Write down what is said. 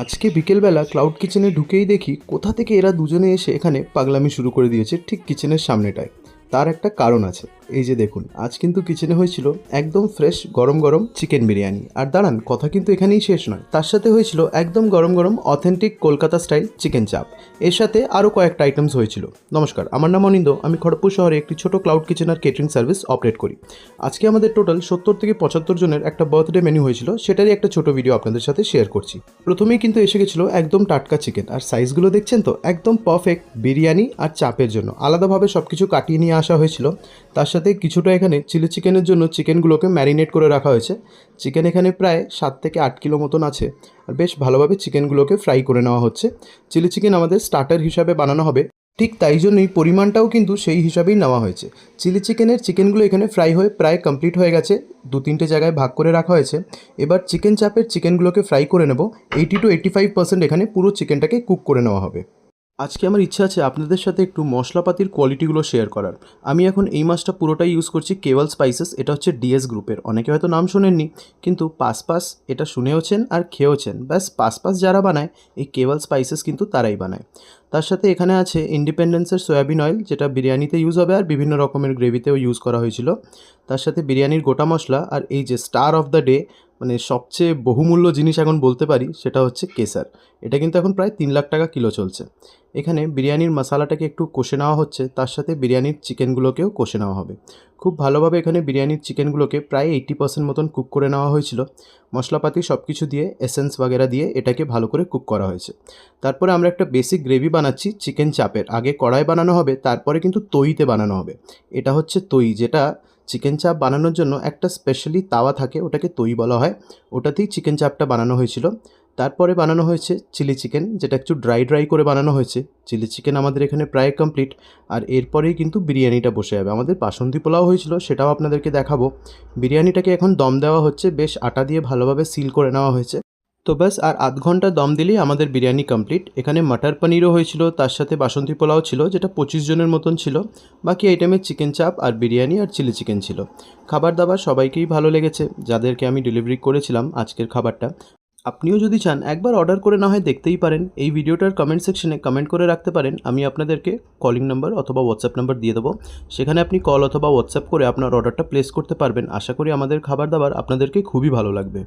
আজকে বিকেলবেলা ক্লাউড কিচেনে ঢুকেই দেখি কোথা থেকে এরা দুজনে এসে এখানে পাগলামি শুরু করে দিয়েছে ঠিক কিচেনের সামনেটায়। তার একটা কারণ আছে। এই যে দেখুন, আজ কিন্তু কিচেনে হয়েছিল একদম ফ্রেশ গরম গরম চিকেন বিরিয়ানি। আর দাঁড়ান, কথা কিন্তু এখানেই শেষ নয়, তার সাথে হয়েছিল একদম গরম গরম অথেন্টিক কলকাতা স্টাইল চিকেন চাপ। এর সাথে আরও কয়েকটা আইটেমস হয়েছিল। নমস্কার, আমার নাম অনিন্দ। আমি খড়গপুর শহরে একটি ছোট ক্লাউড কিচেন আর কেটারিং সার্ভিস অপারেট করি। আজকে আমাদের টোটাল 70 থেকে 75 জনের একটা বার্থডে মেনু হয়েছিল, সেটারই একটা ছোট ভিডিও আপনাদের সাথে শেয়ার করছি। প্রথমেই কিন্তু এসে গেছিলো একদম টাটকা চিকেন, আর সাইজগুলো দেখছেন তো একদম পারফেক্ট বিরিয়ানি আর চাপের জন্য। আলাদাভাবে সব কিছু কাটিয়ে নিয়ে আসা হয়েছিল। তার সাথে কিছুটা এখানে চিলি চিকেনের জন্য চিকেনগুলোকে ম্যারিনেট করে রাখা হয়েছে। চিকেন এখানে প্রায় 7 থেকে 8 কিলো মতন আছে, আর বেশ ভালোভাবে চিকেনগুলোকে ফ্রাই করে নেওয়া হচ্ছে। চিলি চিকেন আমাদের স্টার্টার হিসাবে বানানো হবে, ঠিক তাই জন্যই পরিমাণটাও কিন্তু সেই হিসাবেই নেওয়া হয়েছে। চিলি চিকেনের চিকেনগুলো এখানে ফ্রাই হয়ে প্রায় কমপ্লিট হয়ে গেছে, 2-3টে জায়গায় ভাগ করে রাখা হয়েছে। এবার চিকেন চাপের চিকেনগুলোকে ফ্রাই করে নেব। 80 to 85% এখানে পুরো চিকেনটাকে কুক করে নেওয়া হবে। আজকে আমার ইচ্ছা আছে আপনাদের সাথে একটু মশলাপাতির কোয়ালিটিগুলো শেয়ার করার। আমি এখন এই মাছটা পুরোটাই ইউজ করছি কেওয়াল স্পাইসেস। এটা হচ্ছে ডিএস গ্রুপের। অনেকে হয়তো নাম শোনেননি, কিন্তু পাসপাস এটা শুনেওছেন আর খেয়েওছেন। ব্যাস, পাসপাস যারা বানায় এই কেওয়াল স্পাইসেস কিন্তু তারাই বানায়। তার সাথে এখানে আছে ইন্ডিপেন্ডেন্সের সয়াবিন অয়েল, যেটা বিরিয়ানিতে ইউজ হবে আর বিভিন্ন রকমের গ্রেভিতেও ইউজ করা হয়েছিল। তার সাথে বিরিয়ানির গোটা মশলা, আর এই যে স্টার অফ দ্য ডে, মানে সবচেয়ে বহুমূল্য জিনিস এখন বলতে পারি, সেটা হচ্ছে কেসার। এটা কিন্তু এখন প্রায় 3 লাখ টাকা কিলো চলছে। এখানে বিরিয়ানির মশলাটাকে একটু কষে নেওয়া হচ্ছে, তার সাথে বিরিয়ানির চিকেনগুলোকেও কষে নেওয়া হবে। খুব ভালোভাবে এখানে বিরিয়ানির চিকেনগুলোকে প্রায় 80% মতন কুক করে নেওয়া হয়েছিল। মশলাপাতি সব কিছু দিয়ে, এসেন্স বাগেরা দিয়ে এটাকে ভালো করে কুক করা হয়েছে। তারপরে আমরা একটা বেসিক গ্রেভি বানাচ্ছি চিকেন চাপের। আগে কড়াই বানানো হবে, তারপরে কিন্তু তৈতে বানানো হবে। এটা হচ্ছে তৈ, যেটা চিকেন চাপ বানানোর জন্য একটা স্পেশালি তাওয়া থাকে, ওটাকে তৈ বলা হয়। ওটাতেই চিকেন চাপটা বানানো হয়েছিল। তারপরে বানানো হয়েছে চিলি চিকেন, যেটা একটু ড্রাই করে বানানো হয়েছে। চিলি চিকেন আমাদের এখানে প্রায় কমপ্লিট, আর এরপরেই কিন্তু বিরিয়ানিটা বসে যাবে। আমাদের বাসন্তী পোলাও হয়েছিল, সেটাও আপনাদেরকে দেখাবো। বিরিয়ানিটাকে এখন দম দেওয়া হচ্ছে, বেশ আটা দিয়ে ভালোভাবে সিল করে নেওয়া হয়েছে। তো ব্যাস, আর আধ ঘন্টা দম দিলেই আমাদের বিরিয়ানি কমপ্লিট। এখানে মাটার পনিরও হয়েছিল, তার সাথে বাসন্তী পোলাও ছিল, যেটা 25 জনের মতন ছিল। বাকি আইটেমে চিকেন চাপ আর বিরিয়ানি আর চিলি চিকেন ছিল। খাবার দাবার সবাইকেই ভালো লেগেছে, যাদেরকে আমি ডেলিভারি করেছিলাম আজকের খাবারটা। আপনিও যদি চান একবার অর্ডার করে না হয় দেখতেই পারেন। এই ভিডিওটার কমেন্ট সেকশনে কমেন্ট করে রাখতে পারেন, আমি আপনাদেরকে কলিং নাম্বার অথবা হোয়াটসঅ্যাপ নাম্বার দিয়ে দেবো। সেখানে আপনি কল অথবা হোয়াটসঅ্যাপ করে আপনার অর্ডারটা প্লেস করতে পারবেন। আশা করি আমাদের খাবার দাবার আপনাদেরকে খুবই ভালো লাগবে।